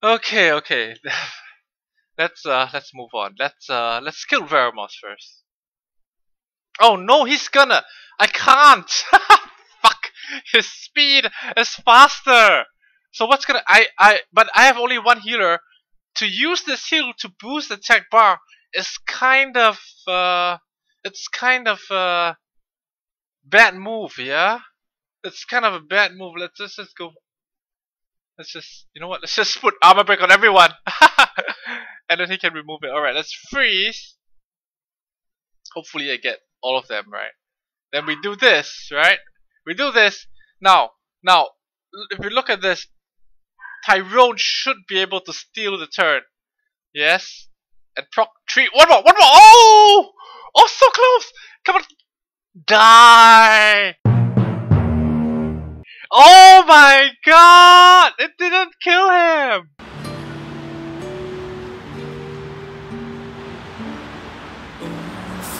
Okay, okay. Let's move on. Let's kill Veramos first. Oh no, he's gonna. I can't. Fuck. His speed is faster. So what's gonna? But I have only one healer. To use this heal to boost attack bar is kind of it's kind of a bad move, yeah. It's kind of a bad move. Let's just go. Let's just, you know what? Let's just put armor break on everyone, and then he can remove it. All right, let's freeze. Hopefully, I get all of them right. Then we do this, right? We do this now. Now, if you look at this, Tyrone should be able to steal the turn. Yes, and proc 3. One more. Oh, oh, so close. Come on, die. Oh my god! It didn't kill him!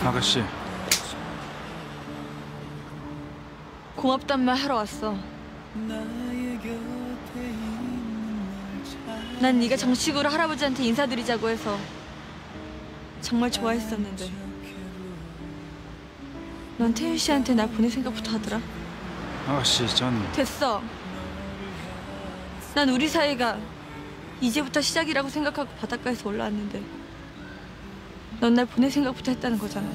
아가씨. 고맙단 말 하러 왔어. 난 네가 정식으로 할아버지한테 인사드리자고 해서 정말 좋아했었는데 넌 태윤 씨한테 날 보낼 생각부터 하더라. 아가씨, 전... 됐어. 난 우리 사이가 이제부터 시작이라고 생각하고 바닷가에서 올라왔는데 넌 날 보낼 생각부터 했다는 거잖아.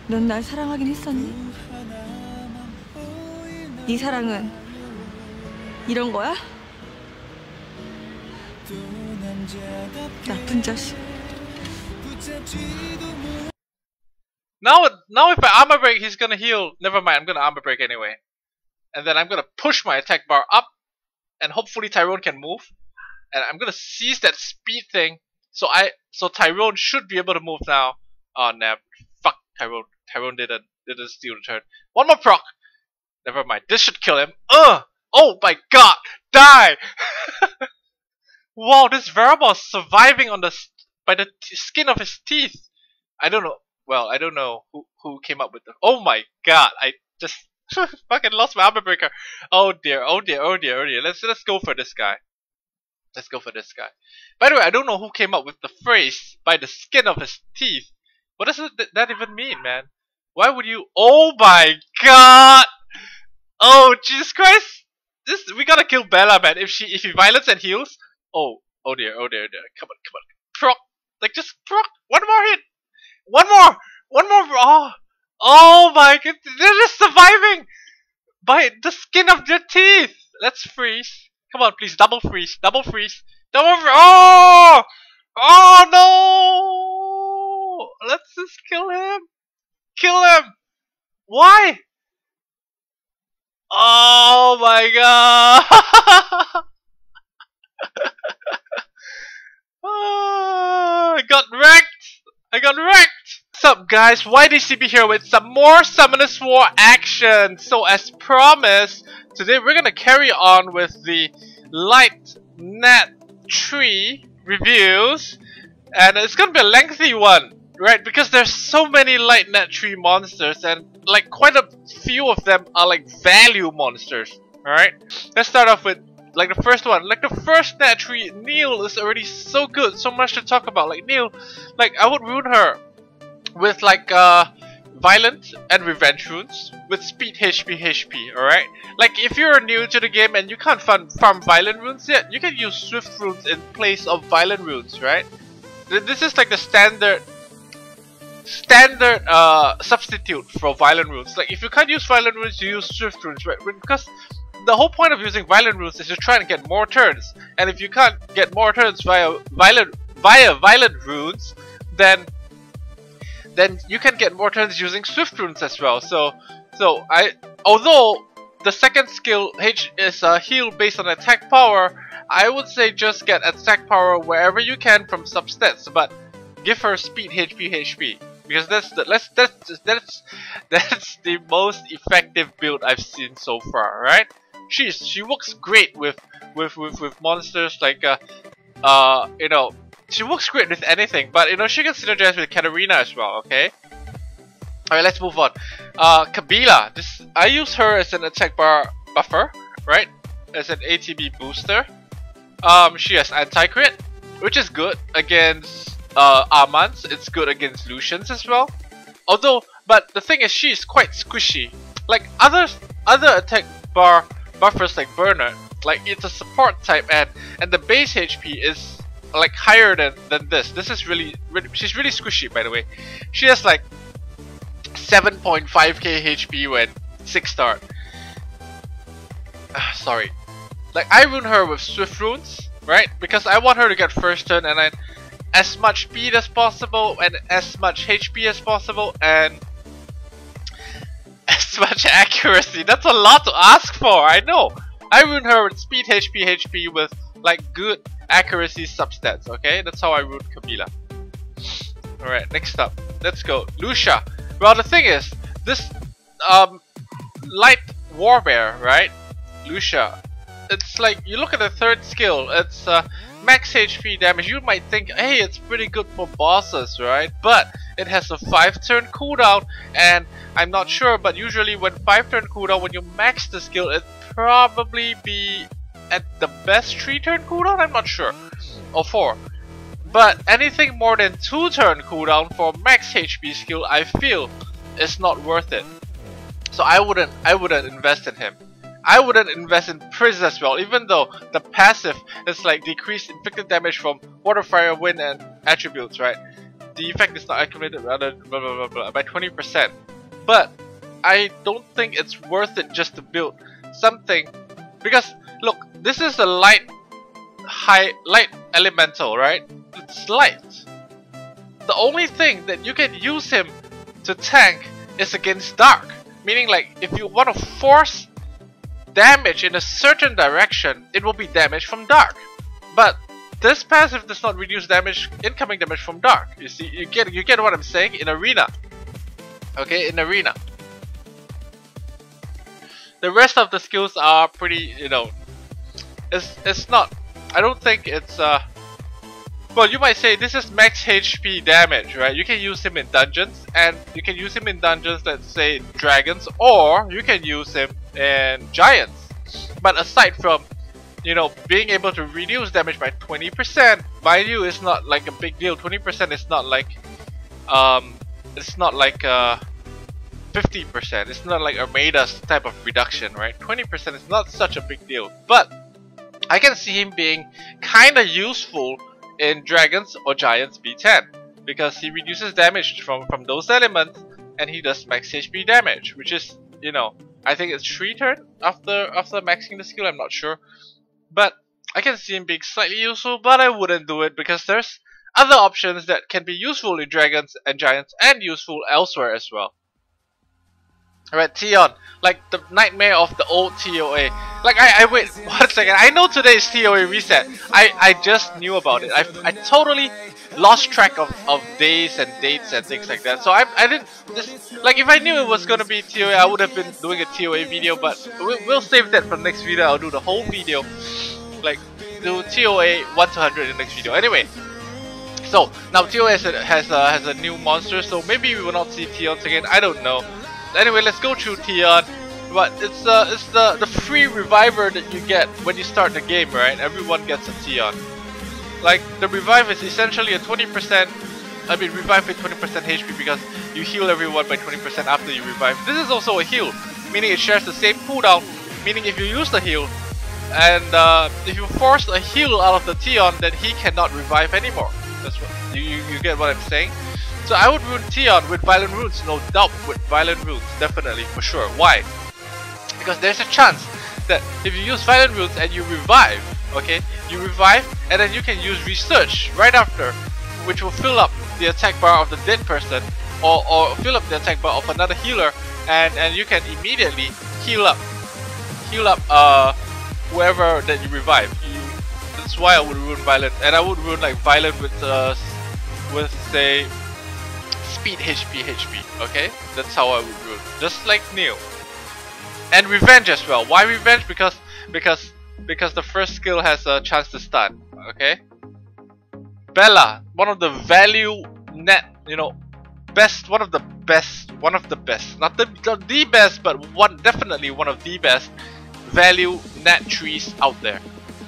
넌 날 사랑하긴 했었니? 네 사랑은 이런 거야? 나쁜 자식. Now if I armor break, he's gonna heal. Never mind, I'm gonna armor break anyway. And then I'm gonna push my attack bar up, and hopefully Tyrone can move. And I'm gonna seize that speed thing, so Tyrone should be able to move now. Oh no, fuck Tyrone. Tyrone didn't steal the turn. One more proc. Never mind. This should kill him. Oh my god, die! Wow, this Veramos surviving on by the skin of his teeth. I don't know. Well, I don't know who came up with the. Oh my god! I just fucking lost my armor breaker. Oh dear! Oh dear! Oh dear! Oh dear! Let's go for this guy. Let's go for this guy. By the way, I don't know who came up with the phrase "by the skin of his teeth." What does that even mean, man? Why would you? Oh my god! Oh Jesus Christ! We gotta kill Bella, man. If he violence and heals. Oh dear! Oh dear! Oh dear! Come on! Proc! Like just proc! One more hit! One more! Oh my god! They're just surviving by the skin of their teeth. Let's freeze. Come on, please, double freeze. Oh! Oh no! Let's just kill him. Why? Oh my god! Oh, I got wrecked. What's up, guys? YDCB here with some more Summoners War action. So as promised, today we're gonna carry on with the Light Net Tree reviews, and it's gonna be a lengthy one, right? Because there's so many Light Net Tree monsters, and like quite a few of them are like value monsters. Alright, let's start off with like the first one. Like the first Net Tree, Neil is already so good, so much to talk about. Like Neil, like I would ruin her with like Violent and Revenge runes with Speed HP. Alright, like if you're new to the game and you can't farm Violent runes yet, you can use Swift runes in place of Violent runes, right? This is like the standard substitute for Violent runes. Like if you can't use Violent runes, you use Swift runes, right? Because the whole point of using Violent runes is to try and get more turns, and if you can't get more turns via Violent runes, then you can get more turns using Swift runes as well. Although the second skill H is a heal based on attack power, I would say just get attack power wherever you can from substats, but give her Speed HP because that's the most effective build I've seen so far, right? She works great with monsters like you know, she works great with anything, but you know, she can synergize with Katarina as well. Okay, alright, let's move on. Kabila, I use her as an attack bar buffer, right? As an ATB booster. She has anti-crit, which is good against Armans. It's good against Lucians as well. Although, but the thing is, she's quite squishy. Like other attack bar buffers like Burner, like it's a support type, and the base HP is like higher than this. This is really she's really squishy, by the way. She has like 7.5k HP when 6 star. Sorry. Like I rune her with Swift runes, right? Because I want her to get first turn and then as much speed as possible and as much HP as possible and as much accuracy. That's a lot to ask for, I know. I rune her with speed, HP with like good accuracy substats, okay? That's how I rune Camila. Alright, next up. Let's go. Lucia. Well, the thing is, this light warbear, right? Lucia. It's like, you look at the third skill, it's max HP damage. You might think, hey, it's pretty good for bosses, right? But it has a 5-turn cooldown, and I'm not sure, but usually when 5-turn cooldown, when you max the skill, it probably be at the best 3-turn cooldown, I'm not sure, or 4. But anything more than 2-turn cooldown for max HP skill, I feel is not worth it. So I wouldn't invest in him. I wouldn't invest in Priz as well, even though the passive is like decreased inflicted damage from water, fire, wind, and attributes, right? The effect is not accumulated rather blah, blah, blah, blah, by 20%. But I don't think it's worth it just to build something, because look, this is a light elemental, right? It's light. The only thing that you can use him to tank is against dark, meaning like if you want to force damage in a certain direction, it will be damage from dark. But this passive does not reduce damage, incoming damage from dark. You see, you get what I'm saying? In arena, okay, in arena. The rest of the skills are pretty, you know, it's not. I don't think it's well, you might say this is max HP damage, right? You can use him in dungeons, and you can use him in dungeons, let's say dragons, or you can use him in giants. But aside from, you know, being able to reduce damage by 20%, mind you, it's not like a big deal. 20% is not like it's not like 50%. It's not like Armada's type of reduction, right? 20% is not such a big deal. But I can see him being kinda useful in dragons or giants B10, because he reduces damage from those elements, and he does max HP damage, which is, you know, I think it's 3 turn after maxing the skill. I'm not sure, but I can see him being slightly useful, but I wouldn't do it because there's other options that can be useful in dragons and giants and useful elsewhere as well. Alright, Tion, like the nightmare of the old TOA. Like I wait 1 second. I know today is TOA reset. I just knew about it. I totally lost track of days and dates and things like that. So I didn't just, like, if I knew it was gonna be TOA, I would have been doing a TOA video. But we'll save that for next video. I'll do the whole video, like do TOA 1 to 100 in the next video. Anyway, so now TOA has a new monster. So maybe we will not see Tions again. I don't know. Anyway, let's go through Tion. But it's the free reviver that you get when you start the game, right? Everyone gets a Tion. Like the revive is essentially a 20%. I mean, revive with 20% HP because you heal everyone by 20% after you revive. This is also a heal, meaning it shares the same cooldown. Meaning if you use the heal, and if you force a heal out of the Tion, then he cannot revive anymore. That's what you get what I'm saying. So I would rune Tion with Violent Runes, no doubt with Violent Runes, definitely, for sure. Why? Because there's a chance that if you use Violent Runes and you revive, okay, you revive and then you can use Research right after, which will fill up the attack bar of the dead person, or fill up the attack bar of another healer, and you can immediately heal up whoever that you revive. That's why I would rune Violent, and I would rune like Violent with say speed HP, okay? That's how I would rune, just like Neo. And Revenge as well. Why Revenge? Because the first skill has a chance to stun, okay? Bella, one of the value net, you know, best, one of the best, not the best, but definitely one of the best value net trees out there.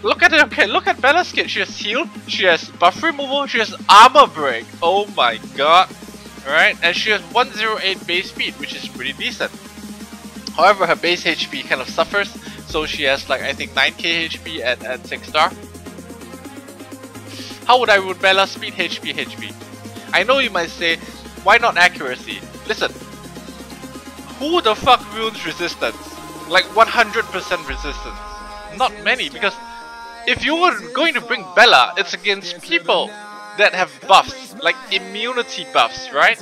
Look at it, okay, look at Bella's kit. She has heal, she has buff removal, she has armor break. Oh my god. Alright, and she has 108 base speed, which is pretty decent. However, her base HP kind of suffers, so she has like I think 9k HP at 6 star. How would I rune Bella? Speed, HP. I know you might say, why not accuracy? Listen, who the fuck runes resistance? Like 100% resistance? Not many, because if you were going to bring Bella, it's against people that have buffs, like immunity buffs, right?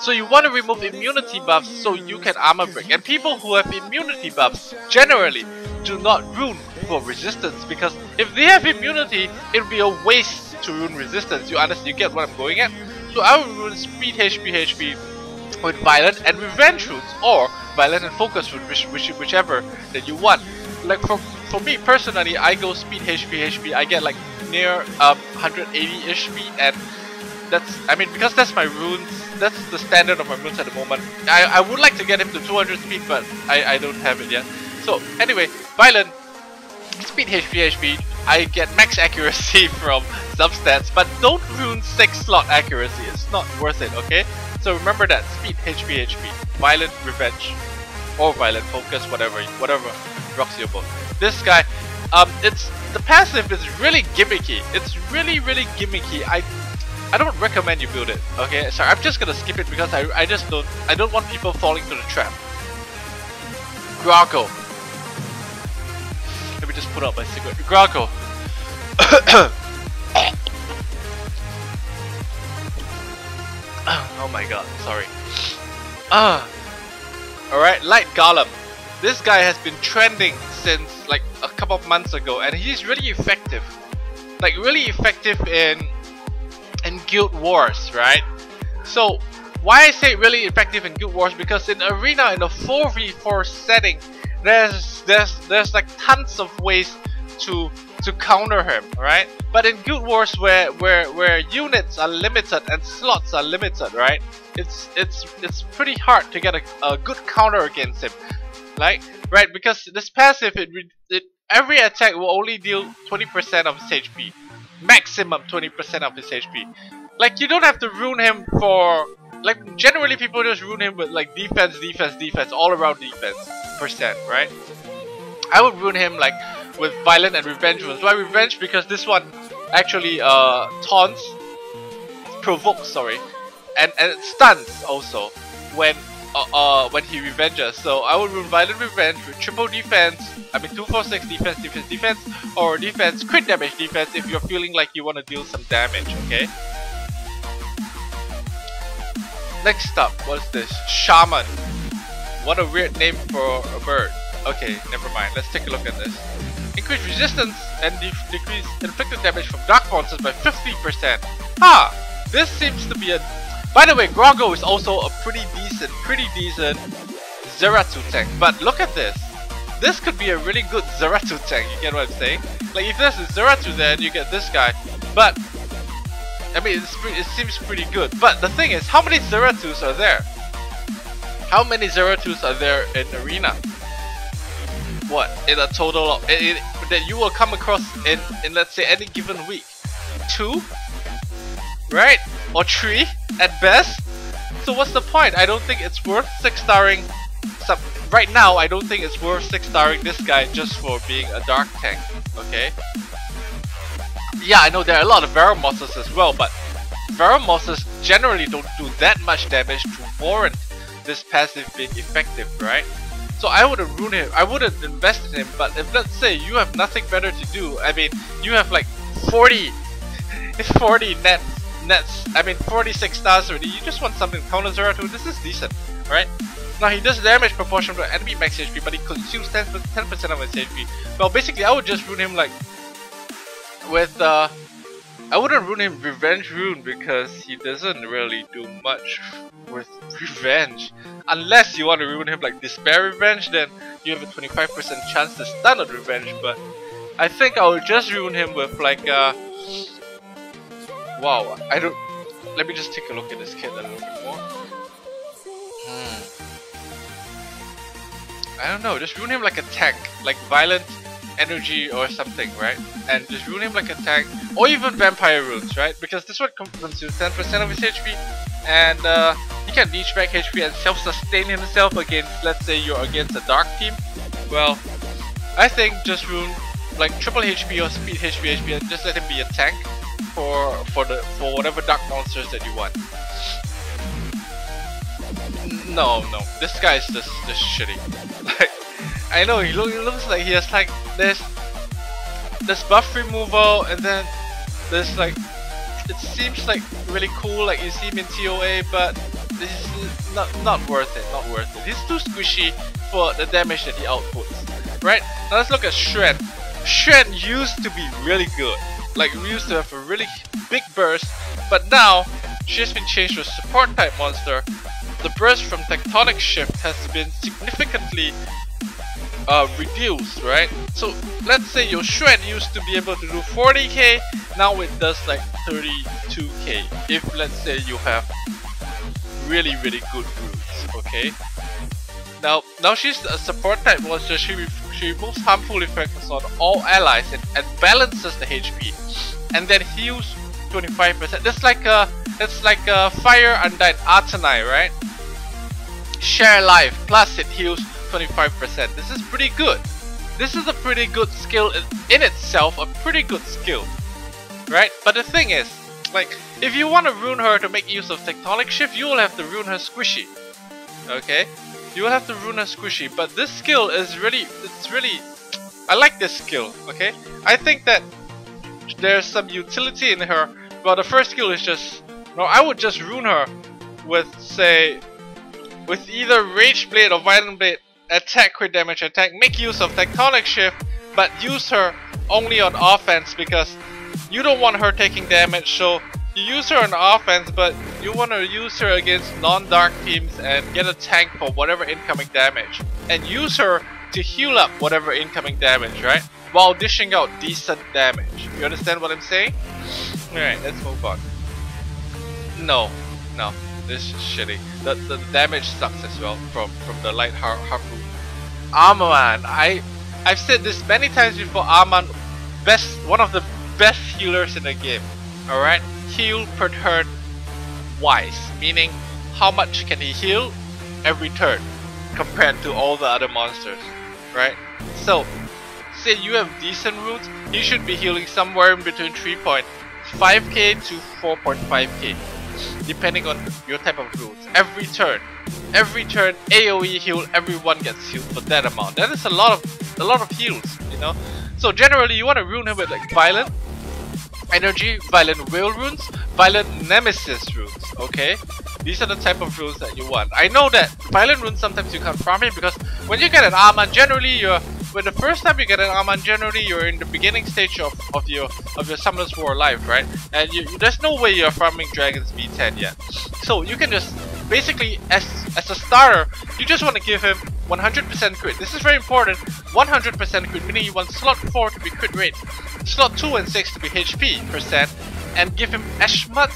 So you want to remove immunity buffs so you can armor break. And people who have immunity buffs generally do not rune for resistance, because if they have immunity, it would be a waste to rune resistance. You understand? You get what I'm going at? So I would rune speed, HP with violent and revenge runes, or violent and focus rune, whichever that you want. Like for me personally, I go speed, HP. I get like near 180-ish speed, and that's, I mean, because that's my runes, that's the standard of my runes at the moment. I would like to get him to 200 speed, but I don't have it yet. So anyway, violent, speed, HP, I get max accuracy from substats, but don't rune 6 slot accuracy, it's not worth it, okay? So remember that, speed, HP, violent, revenge, or violent, focus, whatever rocks your boat. This guy, the passive is really gimmicky. It's really gimmicky. I don't recommend you build it. Okay, sorry, I'm just gonna skip it because I don't want people falling to the trap. Grago. Let me just put out my cigarette. Grago. Oh my god, sorry. Alright, Light Golem. This guy has been trending since like a couple of months ago, and he's really effective. Like really effective in Guild Wars, right? So why I say really effective in Guild Wars, because in Arena, in a 4v4 setting, there's like tons of ways to counter him, right? But in Guild Wars, where units are limited and slots are limited, right? It's pretty hard to get a good counter against him, like, right? Because this passive, every attack will only deal 20% of his HP, maximum 20% of his HP. Like, you don't have to rune him for, like, generally people just rune him with like defense, all around defense percent, right? I would rune him like with violent and revenge runes. Why revenge? Because this one actually taunts, provokes, sorry, and it stuns also when he revenges. So I would rune violent revenge with triple defense. I mean 246 defense, or defense crit damage defense if you're feeling like you want to deal some damage. Okay. Next up, what's this? Shaman. What a weird name for a bird. Okay, never mind. Let's take a look at this. Increase resistance and decrease inflicted damage from dark monsters by 50%. This seems to be a... By the way, Grago is also a pretty decent Zeratu tank. But look at this. This could be a really good Zeratu tank. You get what I'm saying? Like, if there's a Zeratu, then you get this guy. But I mean, it seems pretty good. But the thing is, how many Zeratus are there? How many Zeratus are there in Arena? What, in a total of, that you will come across in let's say any given week? 2? Right? Or 3 at best? So what's the point? I don't think it's worth 6-starring right now. I don't think it's worth 6-starring this guy just for being a dark tank. Okay? Yeah, I know there are a lot of Varomosses as well, but Varomosses generally don't do that much damage to warrant this passive being effective, right? So I wouldn't rune him, I wouldn't invest in him. But if, let's say, you have nothing better to do, I mean, you have like 40 nets, I mean 46 stars already, you just want something to counter Zeratu, this is decent, right? Now he does damage proportional to enemy max HP, but he consumes 10% of his HP. Well, basically I would just rune him like with I wouldn't rune him Revenge Rune, because he doesn't really do much with Revenge. Unless you want to rune him like Despair Revenge, then you have a 25% chance to stun on Revenge. But I think I would just rune him with like wow, I don't... Let me just take a look at this kit a little bit more. I don't know, just rune him like a tank, like violent energy or something, right? And just rune him like a tank, or even vampire runes, right? Because this one consumes 10% of his HP, and he can leech back HP and self-sustain himself against, let's say you're against a dark team. Well, I think just rune like triple HP or speed HP and just let him be a tank for whatever dark monsters that you want. No, this guy is just shitty. Like, I know he looks like he has like this buff removal, and then there's like, it seems like really cool, like you see him in TOA, but this is not worth it. Not worth it. He's too squishy for the damage that he outputs. Right? Now let's look at Shren. Shren used to be really good. Like, we used to have a really big burst, but now she has been changed to a support type monster. The burst from Tectonic Shift has been significantly reduced, right? So let's say your Shren used to be able to do 40k, now it does like 32k. If let's say you have really good roots, okay? Now she's a support type monster. She removes harmful effects on all allies and balances the HP, and then heals 25%. That's like a Fire Undyed Artanai, right? Share life plus it heals 25%. This is pretty good. This is a pretty good skill in itself, a pretty good skill, right? But the thing is, like, if you want to rune her to make use of Tectonic Shift, you will have to rune her squishy. Okay, you will have to rune her squishy. But this skill is really, I like this skill. Okay, I think that there's some utility in her. Well, the first skill is just, no, I would just rune her with, say, with either Rage Blade or Violent Blade, attack, crit damage, attack, make use of Tectonic Shift, but use her only on offense because you don't want her taking damage, so you use her on offense, but you want to use her against non-dark teams and get a tank for whatever incoming damage, and use her to heal up whatever incoming damage, right? While dishing out decent damage. You understand what I'm saying? Alright, let's move on. No. This is shitty. The damage sucks as well from the light harpoon. Armaman, I've said this many times before. Armaman, one of the best healers in the game. Alright, heal per turn wise, meaning how much can he heal every turn compared to all the other monsters, right? So, say you have decent runes, you should be healing somewhere in between 3.5k to 4.5k. Depending on your type of rules. Every turn AoE heal, everyone gets healed for that amount. That is a lot of heals, you know. So generally you want to rune him with like Violent Energy, Violent Will runes, Violent Nemesis runes, okay? These are the type of runes that you want. I know that Violent runes sometimes you can't farm it because when you get an Arman, generally when the first time you get an Arman, generally you're in the beginning stage of your Summoner's War life, right? And there's no way you're farming Dragons V10 yet. So you can just basically, as a starter, you just want to give him 100% crit. This is very important. 100% crit, meaning you want slot 4 to be crit rate, slot 2 and 6 to be HP percent, and give him as much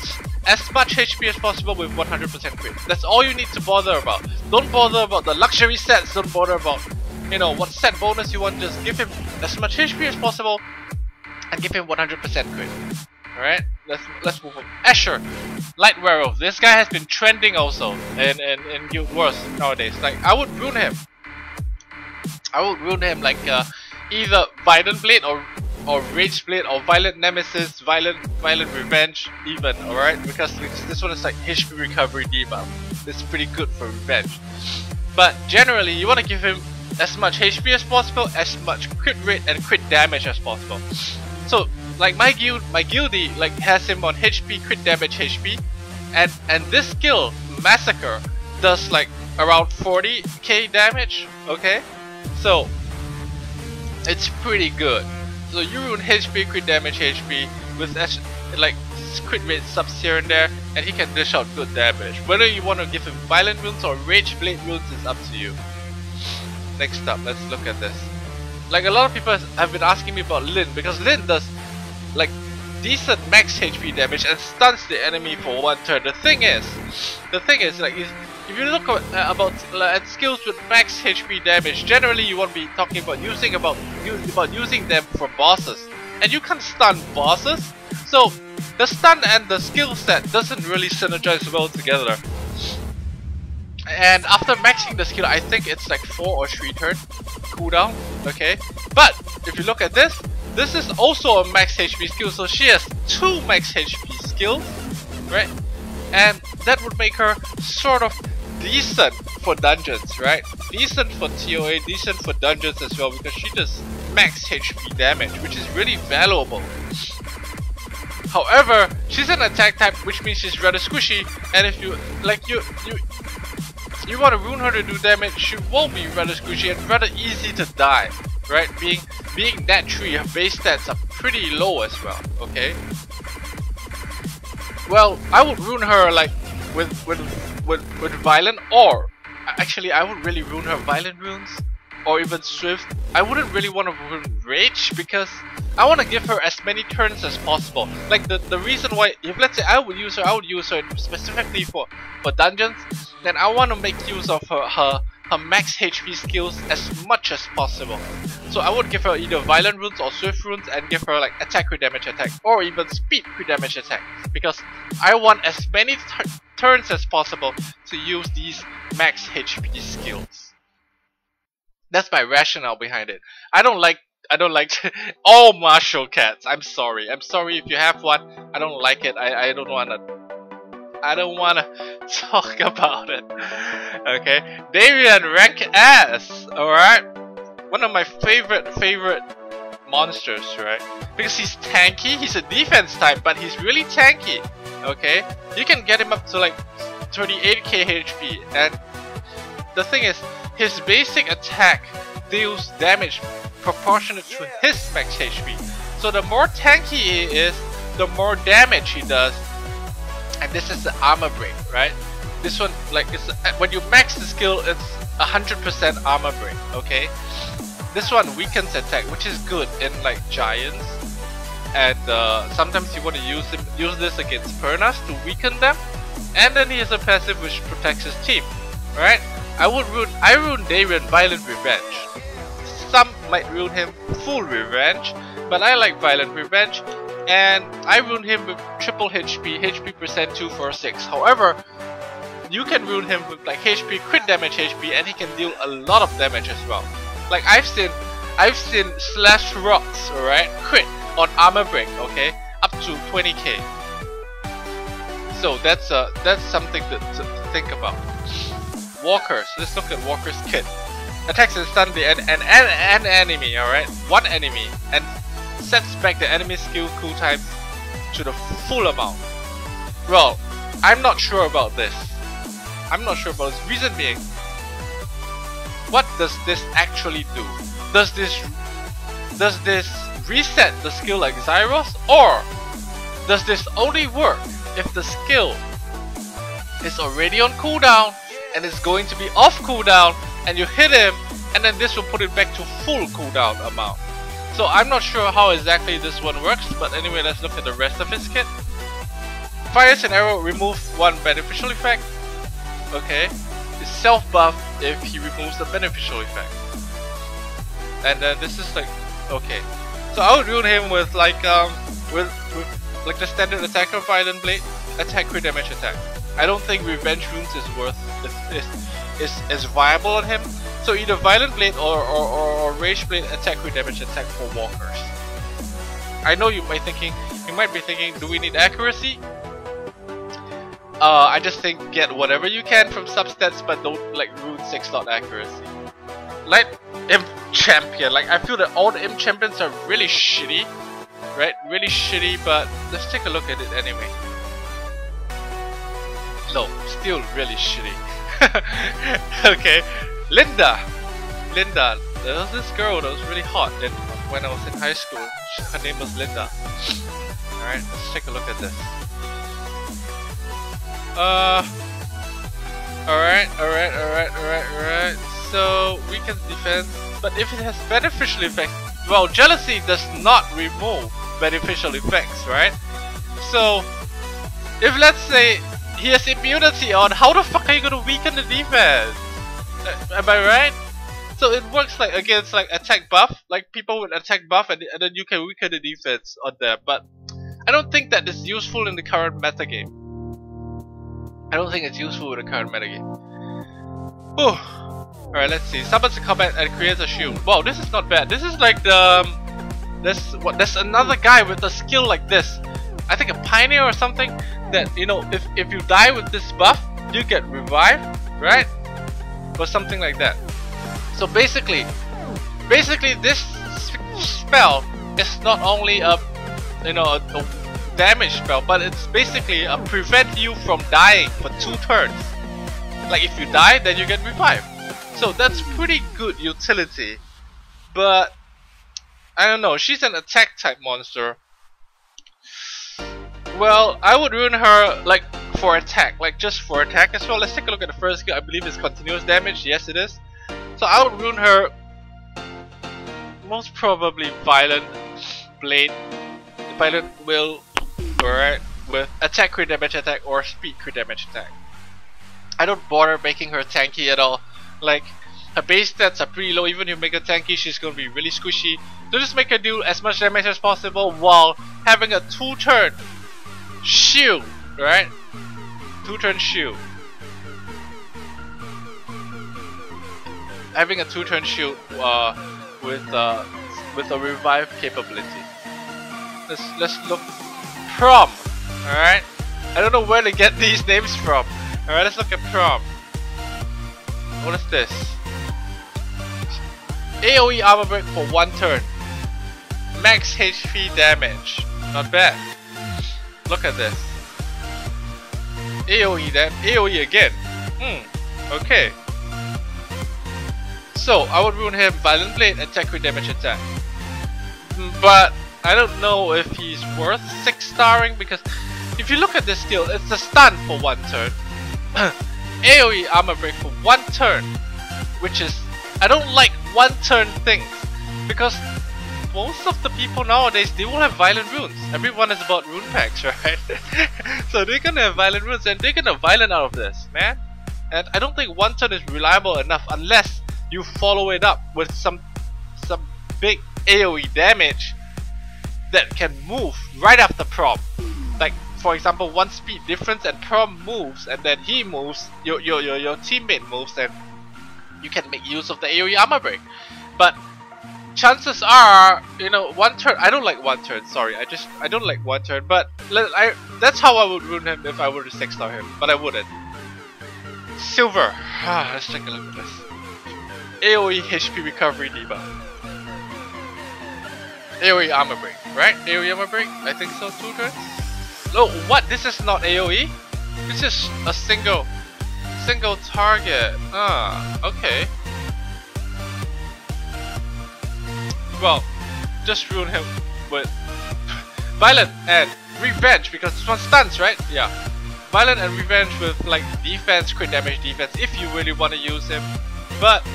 HP as possible with 100% crit. That's all you need to bother about. Don't bother about the luxury sets. Don't bother about, you know, what set bonus you want. Just give him as much HP as possible and give him 100% crit. Alright, let's move on. Asher, Light Werewolf. This guy has been trending also in Guild Wars nowadays. Like, I would rune him. Like either Violent Blade or Rage Blade or Violent Nemesis, Violent Revenge even, alright? Because this one is like HP recovery debuff. This is pretty good for revenge. But generally you want to give him as much HP as possible, as much crit rate and crit damage as possible. So like my guildie like has him on HP, crit damage, HP, and this skill, Massacre, does like around 40k damage, okay? So it's pretty good. So you rune HP, crit damage, HP with like crit rate subs here and there, and he can dish out good damage. Whether you want to give him Violent runes or Rage Blade runes is up to you. Next up, let's look at this. Like, a lot of people have been asking me about Lin, because Lin does like decent max HP damage and stuns the enemy for one turn. The thing is like if you look at skills with max HP damage, generally you won't be talking about using them for bosses, and you can't stun bosses. So the stun and the skill set doesn't really synergize well together. And after maxing the skill, I think it's like 4 or 3 turn cooldown. Okay, but if you look at this, this is also a max HP skill, so she has 2 max HP skills, right? And that would make her sort of decent for dungeons, right? Decent for TOA, decent for dungeons as well, because she does max HP damage, which is really valuable. However, she's an attack type, which means she's rather squishy, and if you like you want to rune her to do damage, she will be rather squishy and rather easy to die, right? Being that 3, her base stats are pretty low as well. Okay. Well, I would rune her like with violent, or actually I would really rune her violent runes, or even swift. I wouldn't really want to rune rage because I want to give her as many turns as possible. Like the reason why, if let's say I would use her specifically for dungeons, then I want to make use of her max HP skills as much as possible. So I would give her either violent runes or swift runes and give her like attack crit damage attack, or even speed crit damage attack, because I want as many turns as possible to use these max HP skills. That's my rationale behind it. I don't like all martial cats. I'm sorry if you have one. I don't like it. I don't wanna talk about it. Okay, Darian rank S. All right, one of my favorite monsters, right? Because he's tanky. He's a defense type, but he's really tanky. Okay, you can get him up to like 38k HP, and the thing is, his basic attack deals damage proportionate to his max HP. So the more tanky he is, the more damage he does. And this is the armor break, right? This one, like, when you max the skill, it's 100% armor break. Okay, this one weakens attack, which is good in like giants, and sometimes you want to use this against Pernas to weaken them. And then he has a passive which protects his team, right? I rune Darian Violent Revenge. Some might rune him Full Revenge, but I like Violent Revenge, and I rune him with triple HP percent 246. However, you can rune him with like HP crit damage HP, and he can deal a lot of damage as well. Like I've seen slash rocks, alright, crit on armor break, okay, up to 20k. So that's something to think about. Walkers. Let's look at Walker's kit. Attacks and stun the an enemy, alright? One enemy, and sets back the enemy skill cooltimes to the full amount. Well, I'm not sure about this. Reason being, what does this actually do? Does this reset the skill like Zyros, or does this only work if the skill is already on cooldown and is going to be off cooldown, and you hit him, and then this will put it back to full cooldown amount? So I'm not sure how exactly this one works, but anyway, let's look at the rest of his kit. Fires an arrow, remove one beneficial effect. Okay, it's self buff if he removes the beneficial effect. And then this is like, okay, so I would rune him with like with like the standard attacker Violent Blade, attack crit damage attack. I don't think Revenge runes is viable on him. So either Violent Blade or Rage Blade, attack crit damage attack for walkers. I know you might be thinking, do we need accuracy? I just think get whatever you can from substats, but don't like rune 6 slot accuracy. Like Imp Champion, like I feel that all the Imp Champions are really shitty, right? Really shitty, but let's take a look at it anyway. No, still really shitty. Okay, Linda, there was this girl that was really hot when I was in high school. Her name was Linda. Alright, let's take a look at this. Alright. So, weakens defense, but if it has beneficial effects, well, Jealousy does not remove beneficial effects, right? So, if let's say he has immunity on. How the fuck are you gonna weaken the defense? Am I right? So it works like against like attack buff, like people with attack buff, and then you can weaken the defense on them. But I don't think that is useful in the current metagame. I don't think it's useful in the current metagame. Alright, let's see. Summons a combat and creates a shield. Wow, this is not bad. This is like the there's another guy with a skill like this. I think a pioneer or something, that, you know, if you die with this buff, you get revived, right? Or something like that. So basically this spell is not only a, you know, a damage spell, but it's basically a prevent you from dying for 2 turns. Like if you die, then you get revived. So that's pretty good utility. But I don't know, she's an attack type monster. Well, I would ruin her like for attack, like just for attack as well. Let's take a look at the first skill. I believe it's continuous damage. Yes, it is. So I would ruin her most probably Violent Blade. Violent will, alright, with attack crit damage attack or speed crit damage attack. I don't bother making her tanky at all. Like, her base stats are pretty low. Even if you make her tanky, she's gonna be really squishy. So just make her do as much damage as possible while having a 2-turn shield, right? 2-turn shield. Having a 2-turn shield with a revive capability. Let's look. Prom, alright? I don't know where to get these names from. Alright, let's look at Prom. What is this? AoE armor break for 1 turn. Max HP damage. Not bad. Look at this. AoE again. Okay. So I would ruin him Violent Blade, attack crit damage attack. But I don't know if he's worth 6-starring, because if you look at this skill, it's a stun for 1 turn. AoE armor break for 1 turn, which is, I don't like 1-turn things, because most of the people nowadays, they will have violent runes. Everyone is about rune packs, right? So they're gonna have violent runes and they're gonna violent out of this, man. And I don't think 1 turn is reliable enough unless you follow it up with some big AoE damage that can move right after Prom. Like, for example, 1 speed difference and Prom moves, and then he moves, your teammate moves, and you can make use of the AoE armor break. But chances are, you know, 1 turn. I don't like 1 turn. Sorry, I don't like 1 turn. But that's how I would ruin him if I were to 6-star him. But I wouldn't. Silver. Let's take a look at this. AoE HP recovery debuff. AoE armor break, right? AoE armor break. I think so. 2 turns. Oh, what? This is not AoE. This is a single target. Okay. Well, just ruin him with Violent and Revenge, because this one stuns, right? Yeah. Violent and Revenge with like defense, crit damage, defense, if you really want to use him. But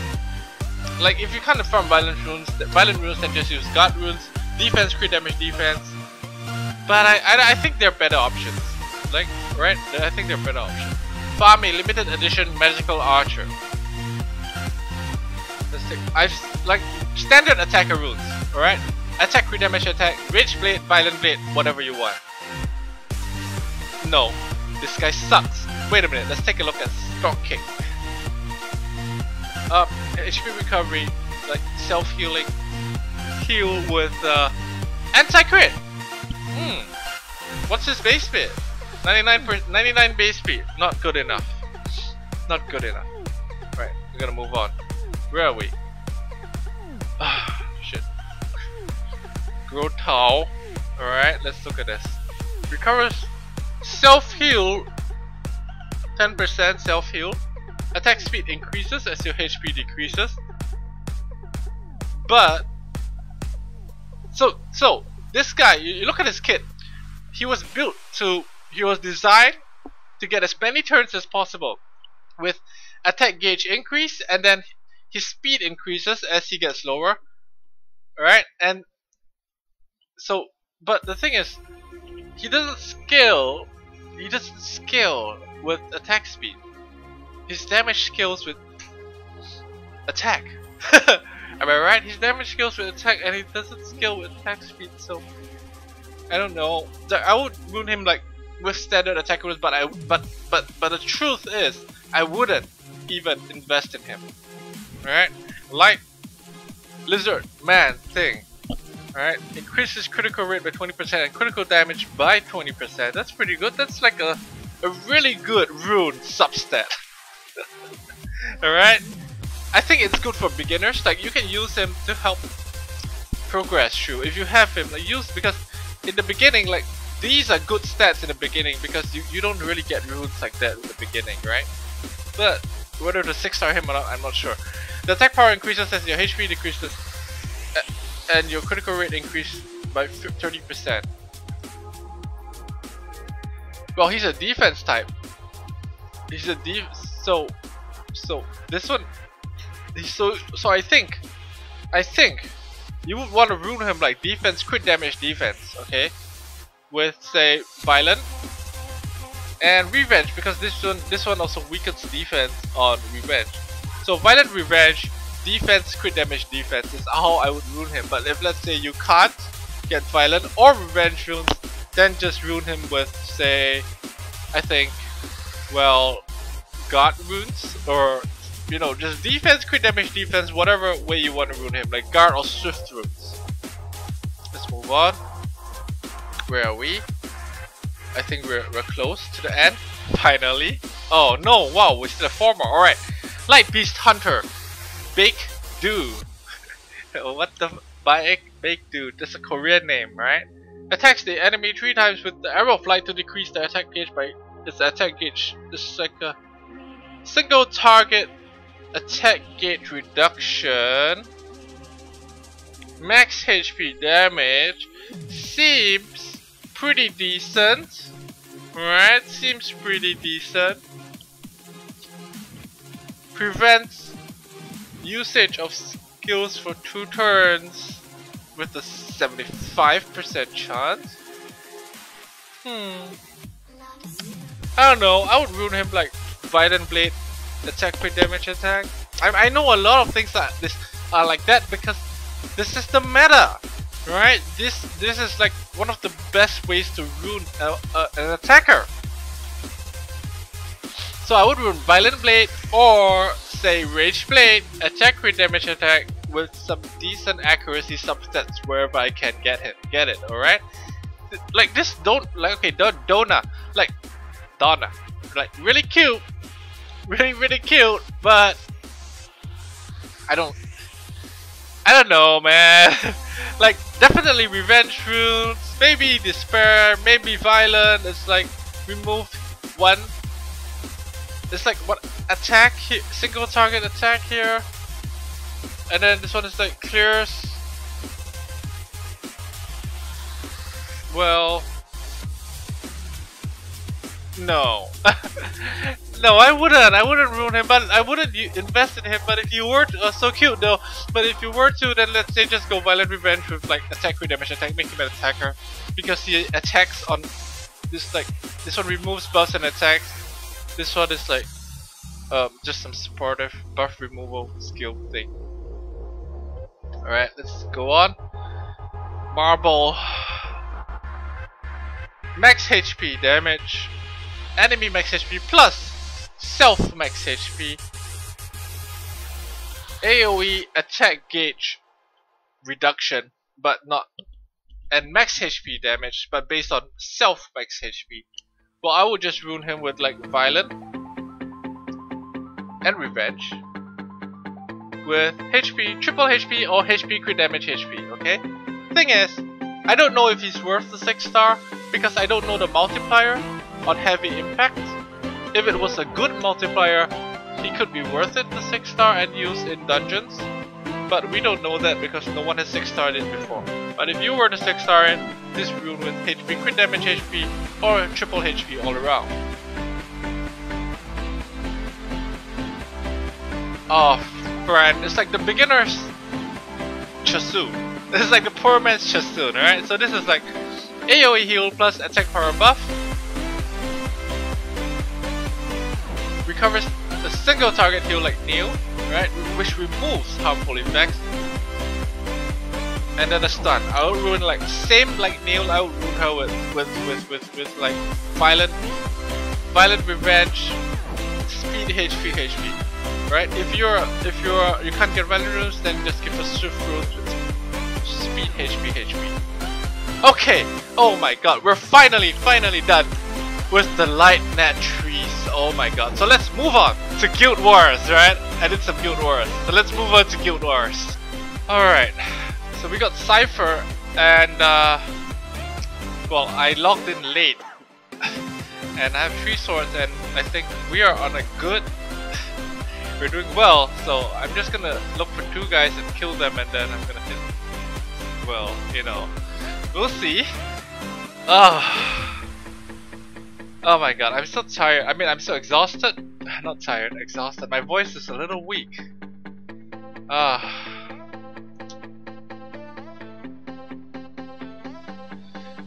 like, if you can't farm violent runes, then just use guard runes, defense, crit damage, defense. But I think they're better options. Like, right? I think they're better options. Farm a limited edition magical archer. Let's take, like standard attacker runes, alright? Attack, crit damage, attack, rage blade, violent blade, whatever you want. No, this guy sucks. Wait a minute, let's take a look at Stock Kick. HP recovery, like self-healing, heal with anti-crit. What's his base speed? 99 base speed. Not good enough. Not good enough. Right, we're gonna move on. Where are we? Shit. Grow tall. Alright, let's look at this. Recovers self-heal. 10% self-heal. Attack speed increases as your HP decreases. But so this guy, you look at his kit. He was designed to get as many turns as possible with attack gauge increase, and then his speed increases as he gets lower. Alright, and so, but the thing is, he doesn't scale with attack speed. His damage scales with attack. Am I right? His damage scales with attack, and he doesn't scale with attack speed. So I don't know. I would rune him like with standard attack rules, but the truth is, I wouldn't even invest in him. Alright? Light lizard man thing. Alright? Increases critical rate by 20% and critical damage by 20%. That's pretty good. That's like a really good rune substat. Alright? I think it's good for beginners. Like, you can use him to help progress through. If you have him, like, because in the beginning, like, these are good stats in the beginning because you don't really get runes like that in the beginning, right? But whether to 6-star him or not, I'm not sure. The attack power increases as your HP decreases and your critical rate increases by 30%. Well, he's a defense type. He's a so this one. So I think you would want to rune him like defense, crit damage, defense, okay? With say violent and revenge, because this one also weakens defense on revenge. So violent, revenge, defense, crit damage, defense is how I would rune him. But if let's say you can't get violent or revenge runes, then just rune him with say, I think, well, guard runes, or you know, just defense, crit damage, defense, whatever way you want to rune him, like guard or swift runes. Let's move on. Where are we? I think we're close to the end. Finally. Oh no, wow, we're still a former. Alright. Light Beast Hunter. Big Dude. What the Big Dude? That's a Korean name, right? Attacks the enemy 3 times with the arrow of light to decrease the attack gauge by its attack gauge. This is like a single target attack gauge reduction. Max HP damage. Seems pretty decent, right? Seems pretty decent. Prevents usage of skills for 2 turns with a 75% chance. I don't know. I would rune him like Violent Blade, attack, crit damage, attack. I know a lot of things that are like that because this is the meta. Right, this is like one of the best ways to rune an attacker. So I would rune Violent Blade or say Rage Blade, attack, crit damage, attack with some decent accuracy substats wherever I can get it. All right, like this Donna, like really cute, really cute, but I don't know, man. Like, definitely revenge runes, maybe despair, maybe violent. It's like remove 1. It's like what attack here, single target attack here, and then this one is like clears. Well, no. No, I wouldn't ruin him, but I wouldn't invest in him. But if you were to, so cute though. But if you were to, then let's say just go Violent Revenge with like attack, crit damage, attack, make him an attacker, because he attacks on this, like this one removes buffs and attacks. This one is like just some supportive buff removal skill thing. All right, let's go on. Marble. Max HP damage. Enemy max HP plus self max HP. AoE attack gauge reduction, but not, and max HP damage, but based on self max HP. Well, I would just rune him with like violent and revenge with HP, triple HP or HP crit damage HP. Okay. Thing is, I don't know if he's worth the 6-star because I don't know the multiplier on heavy impact. If it was a good multiplier, he could be worth it, the 6-star, and use in dungeons. But we don't know that because no one has 6-starred it before. But if you were to 6-star it, this rune with HP, crit damage HP, or triple HP all around. Oh, friend, it's like the beginner's Chasun. This is like the poor man's Chasun, right? So this is like AoE heal plus attack power buff. recovers a single target heal like Neil, right? Which removes harmful effects. And then a stun. I will ruin like same like Neil. I will ruin her with like violent revenge, speed, HP. Right? If you can't get value runes, then just give us swift runes with speed, HP. Okay. Oh my god, we're finally done with the light net trees. Oh my god. So let's move on to Guild Wars, right? I did some Guild Wars. So let's move on to Guild Wars. Alright. So we got Cypher and well, I logged in late. And I have 3 swords and I think we are on a good we're doing well, so I'm just gonna look for 2 guys and kill them and then I'm gonna hit. Well, you know. We'll see. Oh my god, I'm so tired. I mean, I'm so exhausted. Not tired, exhausted. My voice is a little weak. My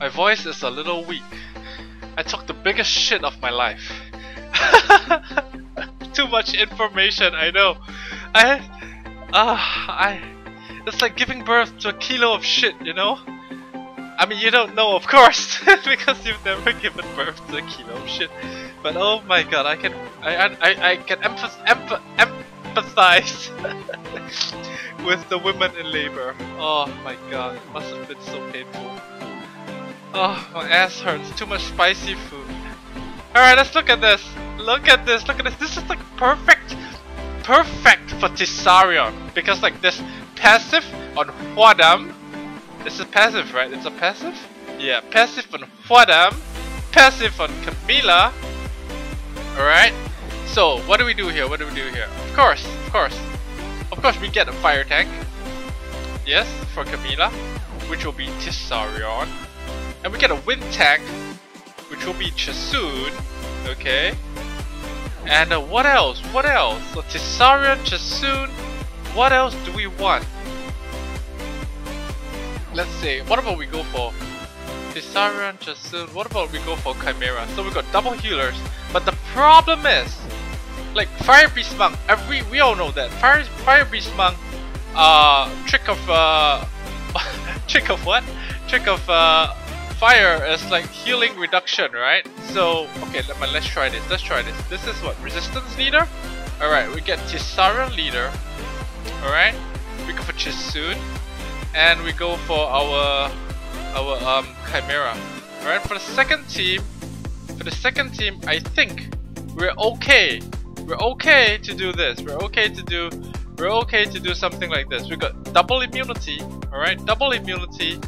voice is a little weak. I took the biggest shit of my life. Too much information, I know. It's like giving birth to a kilo of shit, you know? I mean, you don't know, of course, because you've never given birth to a kilo of shit. But oh my god, I can empathize with the women in labor. Oh my god, it must have been so painful. Oh, my ass hurts. Too much spicy food. Alright, let's look at this. Look at this. This is like perfect for Tisarion, because like this passive on Huadam. This is passive, right? It's a passive? Yeah, passive on Huadam, passive on Camila. Alright. So what do we do here? Of course, we get a fire tank. Yes, for Camila, which will be Tisarion. And we get a wind tank, which will be Chasun. Okay. And what else? So Tisarion, Chasun. What else do we want? Let's see. What about we go for Tisarion, Chasun? What about we go for Chimera? So we got double healers. But the problem is, like Fire Beast Monk. We all know that Fire Beast Monk. Trick of what? Trick of fire is like healing reduction, right? So okay, let's try this. This is what? Resistance leader? Alright, we get Tisarion leader. Alright. We go for Chisun. And we go for our Chimera. Alright, for the second team, I think we're okay. We're okay to do this. We're okay to do something like this. We got double immunity. Alright, double immunity.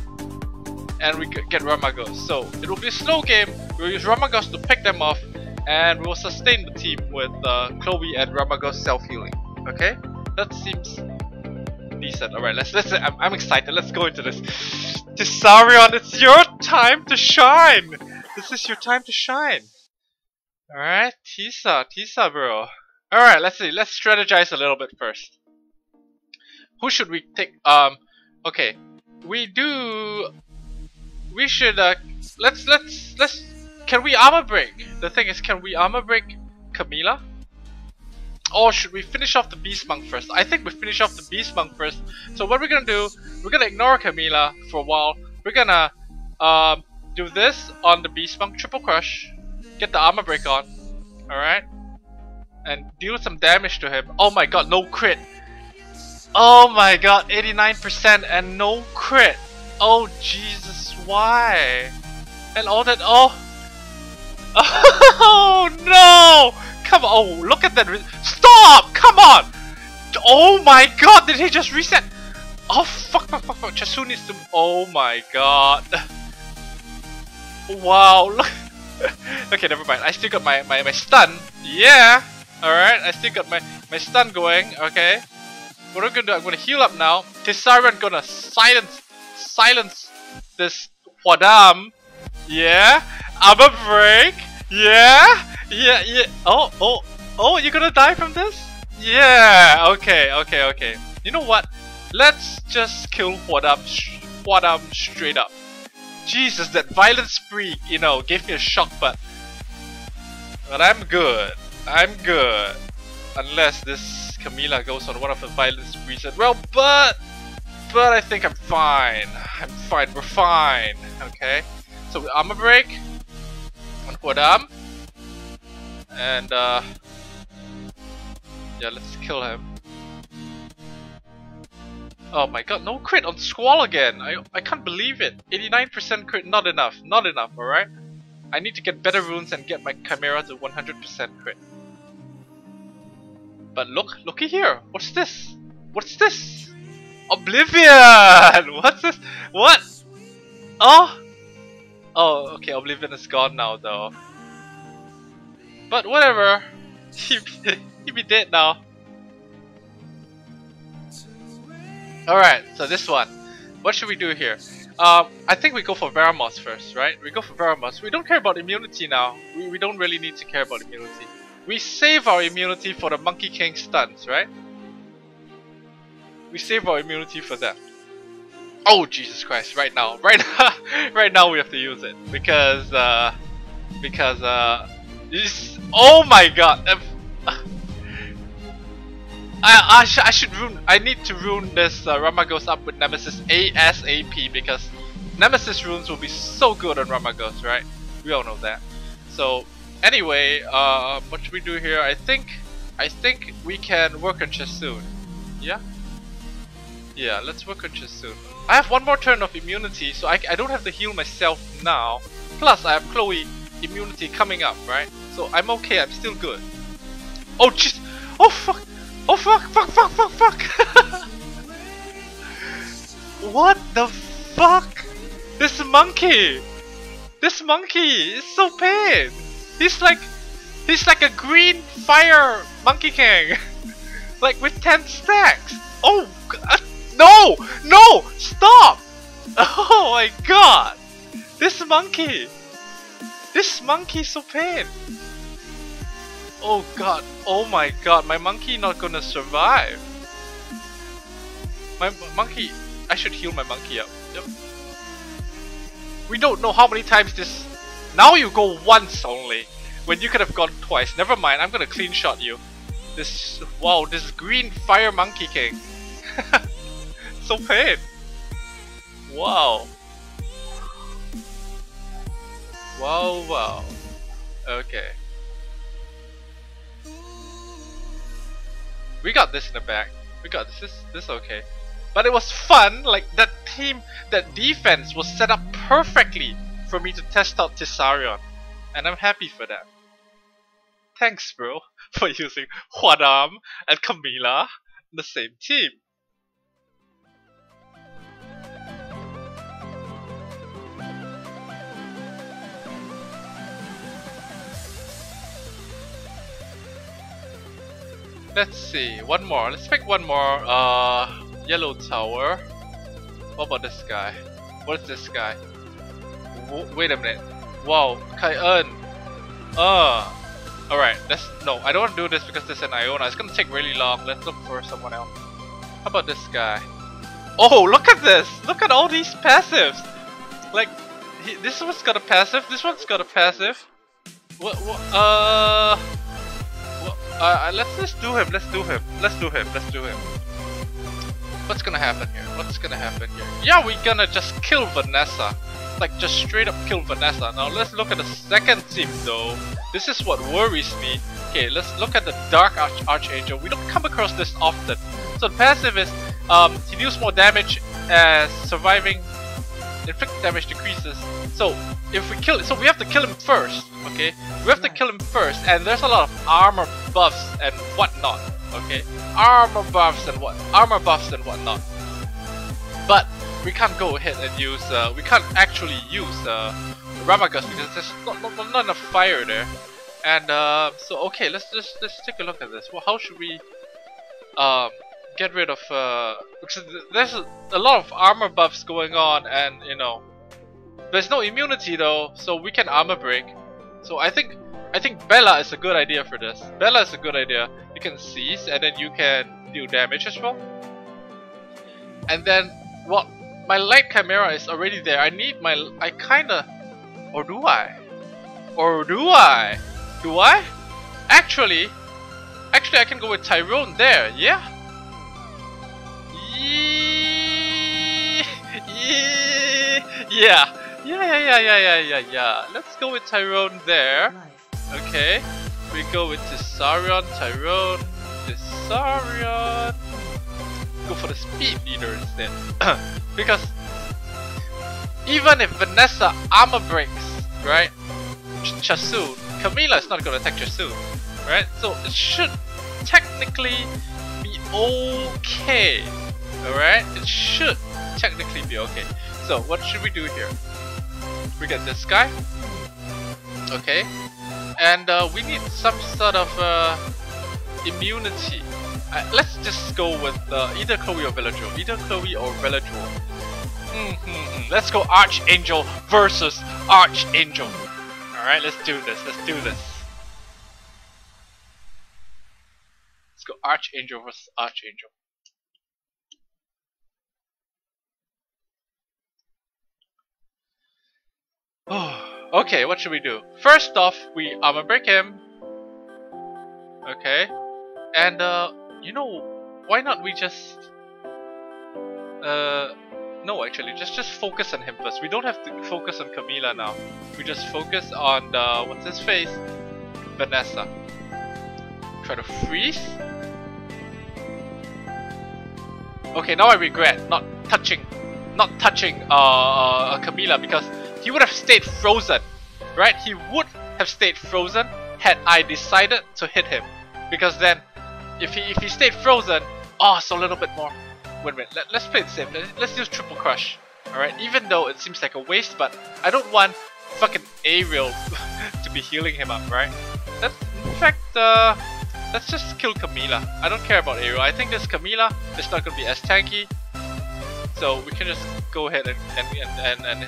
And we get Ramagos. So it will be a slow game. We'll use Ramagos to pick them off, and we will sustain the team with Chloe and Ramagos self-healing. Okay, that seems decent. Alright, let's. I'm excited. Let's go into this. Tisarion, it's your time to shine. This is your time to shine. Alright, Tisa, bro. Alright, let's see. Let's strategize a little bit first. Who should we take? Okay, we should let's can we armor break? The thing is, can we armor break Camila? Or should we finish off the Beast Monk first? I think we finish off the Beast Monk first. So what we're gonna do, we're gonna ignore Camila for a while. We're gonna do this on the Beast Monk, triple crush, get the armor break on, alright? And deal some damage to him. Oh my god, no crit. Oh my god, 89% and no crit. Oh Jesus, why? And all that, oh no! Come on, oh look at that, stop! Come on! Oh my god, did he just reset? Oh fuck, Chasun needs to, oh my god. Wow, look. Okay, never mind, I still got my stun. Yeah, alright, I still got my stun going, okay. What I'm gonna do, I'm gonna heal up now. Tisarion gonna silence this Huadam. Yeah, armor break. Yeah. Oh, you're gonna die from this? Yeah. Okay. You know what? Let's just kill Huadam straight up. Jesus, that violent spree, you know, gave me a shock, but I'm good. I'm good. Unless this Camila goes on one of the violent sprees as well, but I think I'm fine. I'm fine, we're fine. Okay. So we armor break on Huadam. And yeah, let's kill him. Oh my god, no crit on Squall again! I can't believe it! 89% crit, not enough, alright? I need to get better runes and get my Chimera to 100% crit. But looky here! What's this? What's this? Oblivion! What's this? What? Oh! Oh, okay, Oblivion is gone now though. But whatever! He be dead now. Alright, so this one. What should we do here? I think we go for Veramos first, right? We go for Veramos. We don't care about immunity now. We don't really need to care about immunity. We save our immunity for the Monkey King stuns, right? We save our immunity for that. Oh Jesus Christ! Right now, right now we have to use it because this. Oh my God! I should rune. I need to rune this Ramagos up with Nemesis ASAP because Nemesis runes will be so good on Ramagos, right? We all know that. So anyway, what should we do here? I think we can work on Chasoon. Yeah. Yeah, let's work on Chasoon. I have one more turn of immunity, so I don't have to heal myself now. Plus, I have Chloe immunity coming up, right? So I'm okay. I'm still good. Oh jeez! Oh fuck! Oh fuck! Fuck! Fuck! Fuck! Fuck! What the fuck? This monkey! This monkey is so pain. He's like a green fire monkey king, like with 10 stacks. Oh God. No! No! Stop! Oh my God! This monkey! This monkey is so pain. Oh God! Oh my God! My monkey not gonna survive. My monkey. I should heal my monkey up. Yep. We don't know how many times this. Now you go once only, when you could have gone twice. Never mind. I'm gonna clean shot you. This. Wow! This green fire monkey king. So pain. Wow. Wow, wow. Okay. We got this in the back. We got this. This is okay. But it was fun. Like that team, that defense was set up perfectly for me to test out Tisarion, and I'm happy for that. Thanks, bro, for using Huadam and Camila on the same team. Let's see, one more. Let's pick one more. Yellow Tower. What about this guy? What is this guy? Wait a minute. Wow, Kai-En. Alright, no, I don't want to do this because there's an Iona. It's gonna take really long. Let's look for someone else. How about this guy? Oh, look at this! Look at all these passives! Like, this one's got a passive, this one's got a passive. Let's just do him. Let's do him. What's gonna happen here? Yeah, we're gonna just kill Vanessa. Like, just straight up kill Vanessa. Now let's look at the second team though. This is what worries me. Okay, let's look at the Dark Archangel. We don't come across this often. So the passive is he deals more damage as surviving. Inflict damage decreases. So if we kill, so we have to kill him first. Okay, we have to kill him first, and there's a lot of armor buffs and whatnot. Okay, armor buffs and whatnot. But we can't go ahead and use. We can't actually use Ramagus because there's not enough fire there. And so okay, let's take a look at this. Well, how should we get rid of because there's a lot of armor buffs going on, and you know there's no immunity though, so we can armor break. So I think Bella is a good idea for this. Bella is a good idea. You can seize and then you can deal damage as well. And then, well, my light chimera is already there. I need my, or do I? Actually, I can go with Tyrone there, yeah? Yeah. Let's go with Tyrone there. Okay. We go with Tisarion, Tyrone, Tisarion. Go for the speed leader instead. Because even if Vanessa armor breaks, right? Chasun, Camila is not gonna attack Chasun, right? So it should technically be okay. Alright? It should technically be okay. So what should we do here? We get this guy. Okay. And we need some sort of immunity. Let's just go with either Chloe or Veladril. Either Chloe or Veladril. Let's go Archangel versus Archangel. Alright, let's do this. Let's do this. Let's go Archangel versus Archangel. Okay, what should we do? First off, we armor break him. Okay. And you know, why not we just no, actually, just focus on him first. We don't have to focus on Camila now. We just focus on what's his face? Vanessa. Try to freeze. Okay, now I regret not touching Camila, because he would have stayed frozen, right? He would have stayed frozen had I decided to hit him, because then if he stayed frozen, it's a little bit more. Wait a minute, let's play it safe. Let's use triple crush. Alright, even though it seems like a waste, but I don't want fucking Ariel to be healing him up, right? Let's, in fact, let's just kill Camila. I don't care about Ariel. I think this Camila is not gonna be as tanky, so we can just go ahead and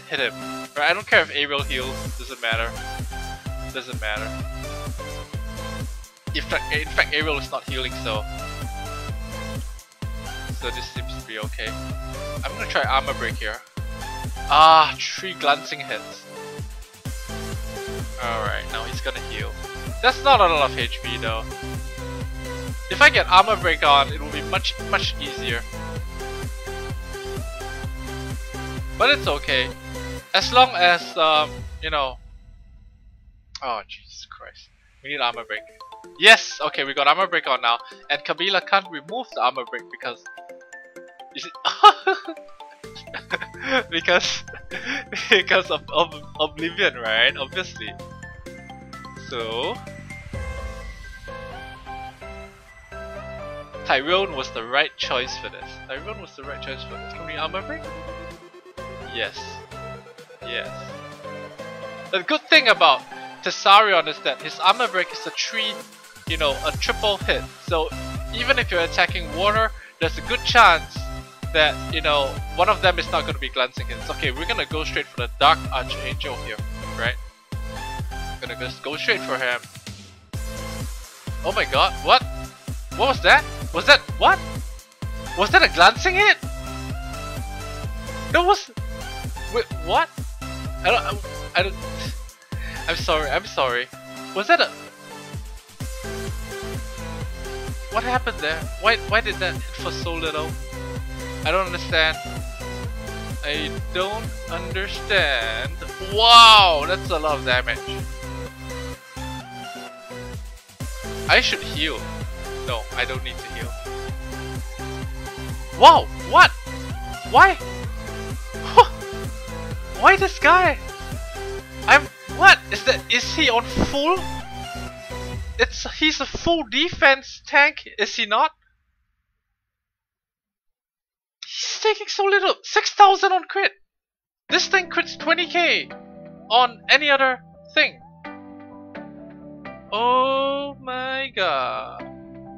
hit him. Right? I don't care if Ariel heals. Doesn't matter. Doesn't matter. In fact, Ariel is not healing, so this seems to be okay. I'm gonna try armor break here. 3 glancing hits. Alright, now he's gonna heal. That's not a lot of HP though. If I get armor break on, it will be much easier. But it's okay. As long as, you know... Oh, Jesus Christ. We need armor break. Yes! Okay, we got armor break on now. And Camila can't remove the armor break because... You see... because of Oblivion, right? Obviously. So... Tyrone was the right choice for this. Tyrone was the right choice for this. Can we armor break? Yes. Yes. The good thing about Tisarion is that his armor break is a triple hit. So even if you're attacking water, there's a good chance that, you know, one of them is not going to be glancing hits. Okay, we're going to go straight for the Dark Archangel here, right? I'm going to just go straight for him. Oh my god, what? What was that? Was that, what? Was that a glancing hit? That was... Wait, what? I don't... I'm sorry. Was that a... What happened there? Why did that hit for so little? I don't understand. I don't understand. Wow, that's a lot of damage. I should heal. No, I don't need to heal. Wow, what? Why? Why this guy? What? Is he on full? He's a full defense tank, is he not? He's taking so little. 6,000 on crit. This thing crits 20k on any other thing. Oh my god.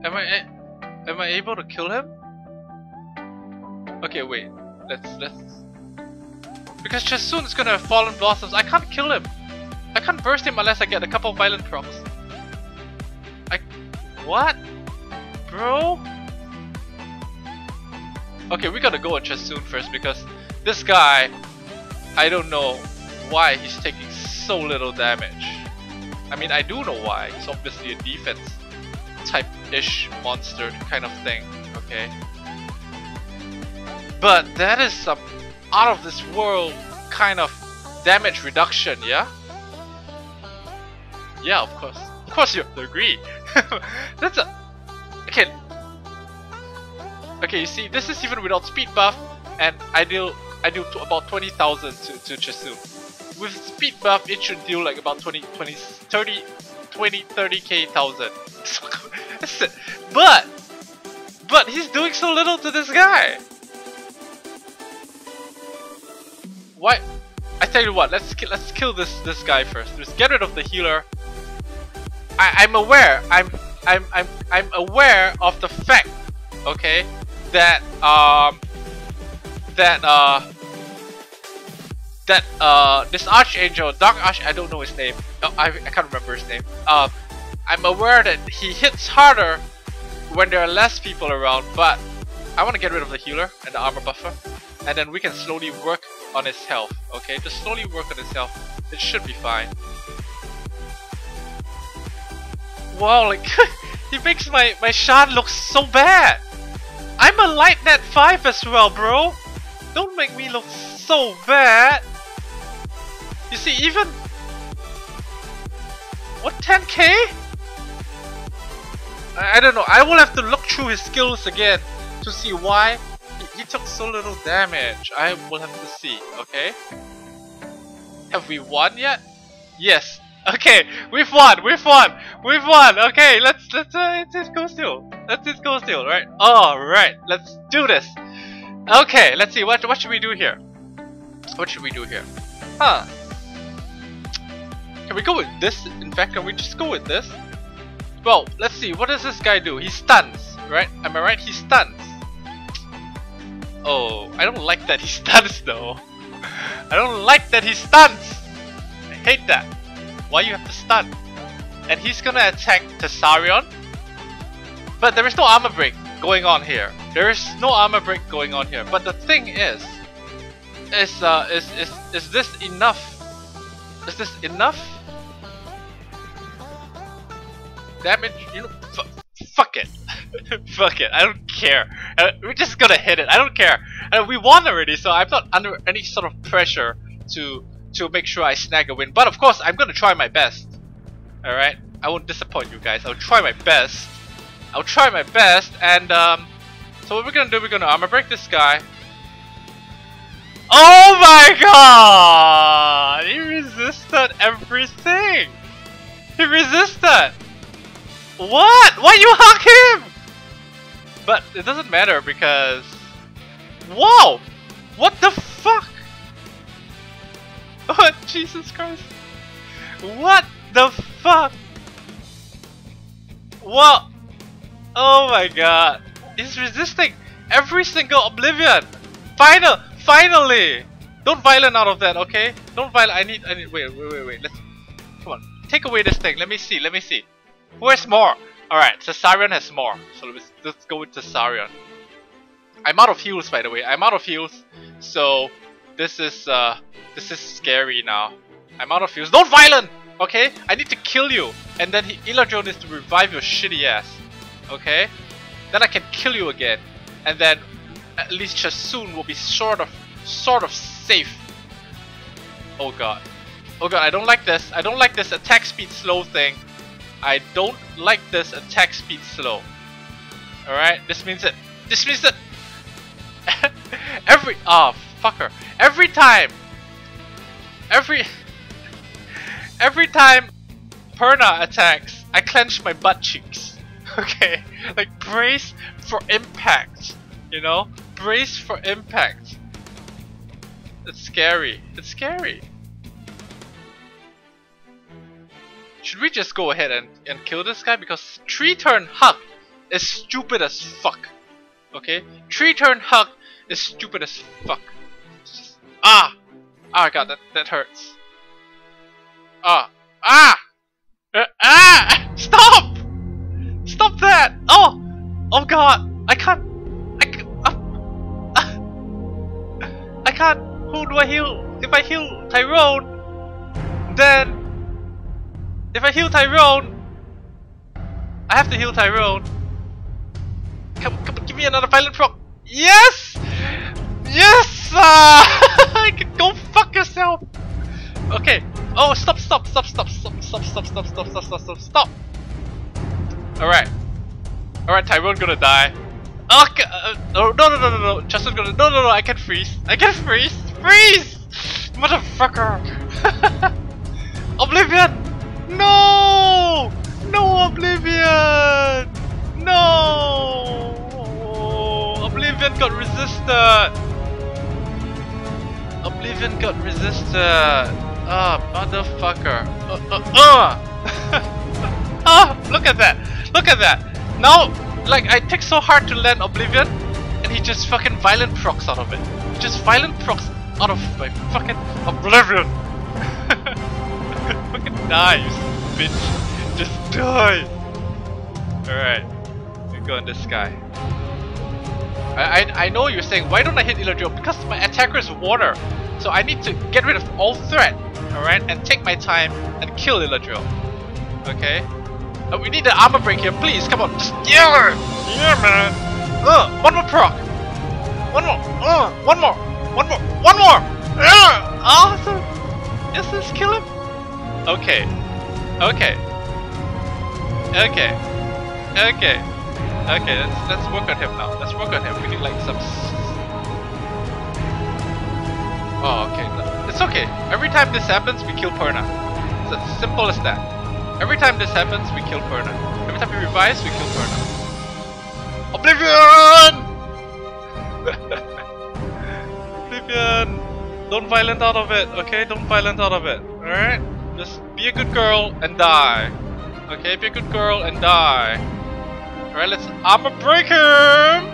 Am I able to kill him? Okay, wait. Let's because Chasun is gonna have Fallen Blossoms. I can't kill him. I can't burst him unless I get a couple of violent procs. What? Bro? Okay, we gotta go on Chasun first because this guy, I don't know why he's taking so little damage. I mean, I do know why. He's obviously a defense type-ish monster kind of thing, okay? But that is some out of this world kind of damage reduction, yeah? Yeah, of course. Of course you agree. That's a... Okay. Okay, you see, this is even without speed buff, and I deal to about 20,000 to Chasu. With speed buff, it should deal like about 30k thousand. But he's doing so little to this guy. Why? I tell you what, let's kill this guy first. Let's get rid of the healer. I'm aware of the fact, okay, that this Archangel, Dark Arch, I don't know his name. Oh, I can't remember his name. I'm aware that he hits harder when there are less people around, but I want to get rid of the healer and the armor buffer, and then we can slowly work on his health. Okay, just slowly work on his health. It should be fine. Wow, like he makes my Shan look so bad. I'm a light net 5 as well, bro. Don't make me look so bad. You see, even what 10k? I don't know. I will have to look through his skills again to see why he took so little damage. I will have to see. Okay. Have we won yet? Yes. Okay, we've won. Okay, let's go still. Let's go still, right? All right, let's do this. Okay, let's see. What should we do here? What should we do here? Huh? Can we go with this? In fact, can we just go with this? Well, let's see. What does this guy do? He stuns, right? Am I right? He stuns. Oh, I don't like that he stuns though. I don't like that he stuns. I hate that. Why you have to stun? And he's gonna attack Tessarion. But there is no armor break going on here. There is no armor break going on here. But the thing is this enough? Is this enough? Damage, you know, fuck it. Fuck it, I don't care. We're just gonna hit it, I don't care. We won already, so I'm not under any sort of pressure to make sure I snag a win. But of course, I'm gonna try my best. Alright? I won't disappoint you guys. I'll try my best. And so what we're gonna do, we're gonna armor break this guy. Oh my god! He resisted everything! He resisted! What? Why you hug him? But it doesn't matter because... Whoa! What the fuck? Oh, Jesus Christ. What the fuck? What? Oh my god. He's resisting every single Oblivion. Finally! Don't violent out of that, okay? Don't violent. I need, wait. Let's, come on. Take away this thing. Let me see. Who has more? Alright, Tessarion has more. So let's go with Tessarion. I'm out of heals, by the way. So this is scary now. I'm out of heals. Don't violent! Okay? I need to kill you. And then Iladro needs to revive your shitty ass. Okay? Then I can kill you again. And then at least Chasun will be sort of safe. Oh god. Oh god, I don't like this. I don't like this attack speed slow thing. I don't like this attack speed slow. Alright? This means that fucker. Every time Perna attacks, I clench my butt cheeks. Okay? Like brace for impact. You know? Brace for impact. It's scary. Should we just go ahead and kill this guy? Because 3-turn hug is stupid as fuck. Okay? 3-turn hug is stupid as fuck. Just, oh god, that hurts. Stop! Stop that! Oh god! I can't. Who do I heal? If I heal Tyrone, then If I heal Tyrone, I have to heal Tyrone. Come on, give me another violent proc. Yes! Yes! I can go fuck yourself. Okay. Oh, stop. Alright. Alright, Tyrone gonna die. Okay. No. Justin's gonna. No. I can freeze. Freeze! Motherfucker! Oblivion! No! No, Oblivion! No! Oblivion got resisted! Ah, motherfucker. Look at that! Now, like, I take so hard to land Oblivion, and he just fucking violent procs out of it. He just violent procs out of my fucking Oblivion! Fucking die, you bitch! Just die! Alright, we go in this guy. I know you're saying, why don't I hit Illadriel? Because my attacker is water! So I need to get rid of all threat, alright? And take my time and kill Illadriel. Okay? We need the armor break here, please, come on, just yeah! Yeah, man! One more proc! One more! Awesome! Yes, let's kill him! Okay, let's work on him now. We need like some. Oh, okay. No, it's okay. Every time this happens, we kill Perna. It's as simple as that. Every time this happens, we kill Perna. Every time we revive, we kill Perna. Oblivion! Oblivion! Don't violent out of it, okay? Don't violent out of it. Alright? Just be a good girl and die. Okay, be a good girl and die. Alright, let's armor break him!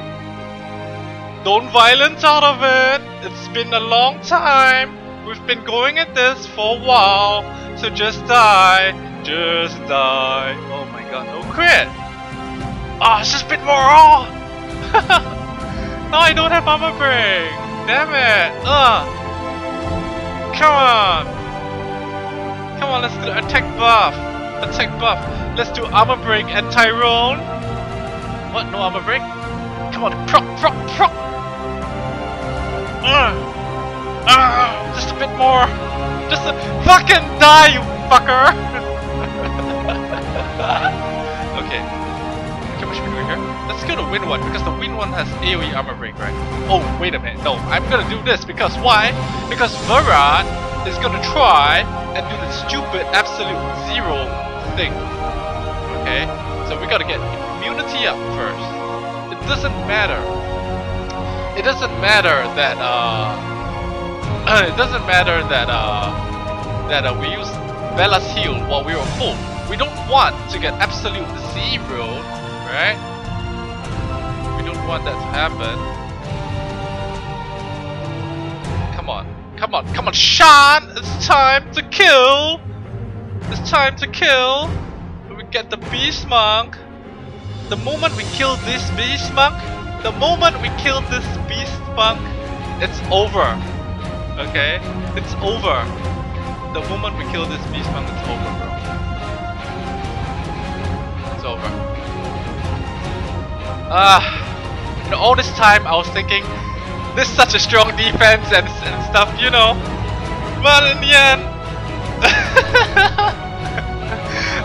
Don't violence out of it! It's been a long time! We've been going at this for a while, so just die! Just die! Oh my god, no crit! Oh, it's just a bit more! Oh! No, I don't have armor break! Damn it! Come on! Come on, let's do attack buff! Let's do armor break and Tyrone! What? No armor break? Come on, proc! Just a bit more! Just a fucking die, you fucker! Okay. What should we do here? Let's go to win one, because the win one has AoE armor break, right? Oh, wait a minute. No, I'm gonna do this, because why? Because Varad is gonna try and do the stupid absolute zero thing. Okay? So we gotta get immunity up first. It doesn't matter that we use Bella's heal while we were full. We don't want to get absolute zero, right? We don't want that to happen. Come on, Sean! It's time to kill! We get the Beast Monk. The moment we kill this Beast Monk, it's over. Okay? It's over. The moment we kill this Beast Monk, it's over, bro. It's over. You know, all this time I was thinking, this is such a strong defense and stuff, you know. But in the end,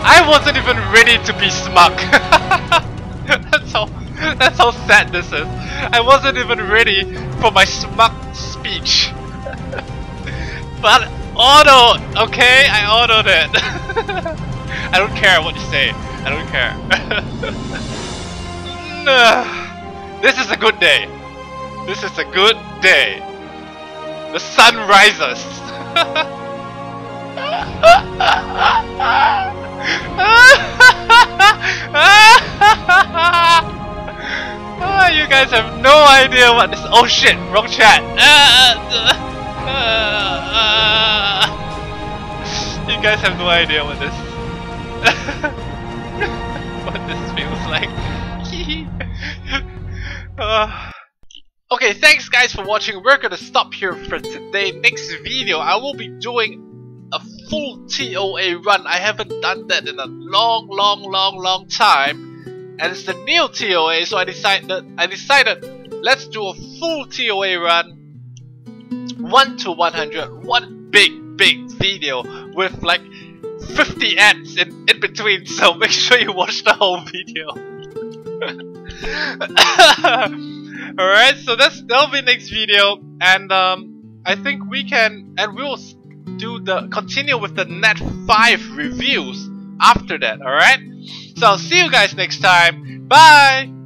I wasn't even ready to be smug. That's how sad this is. I wasn't even ready for my smug speech. But auto, okay? I autoed it. I don't care what you say. I don't care. This is a good day. The sun rises. You guys have no idea what this. Oh shit! Wrong chat. You guys have no idea what this. What this feels like. Okay, thanks guys for watching. We're gonna stop here for today. Next video, I will be doing a full TOA run. I haven't done that in a long time, and it's the new TOA. So I decided let's do a full TOA run, 1 to 100, one big video with like 50 ads in between. So make sure you watch the whole video. Alright, so that'll be next video, and I think we will continue with the Net 5 reviews after that. Alright, so I'll see you guys next time. Bye.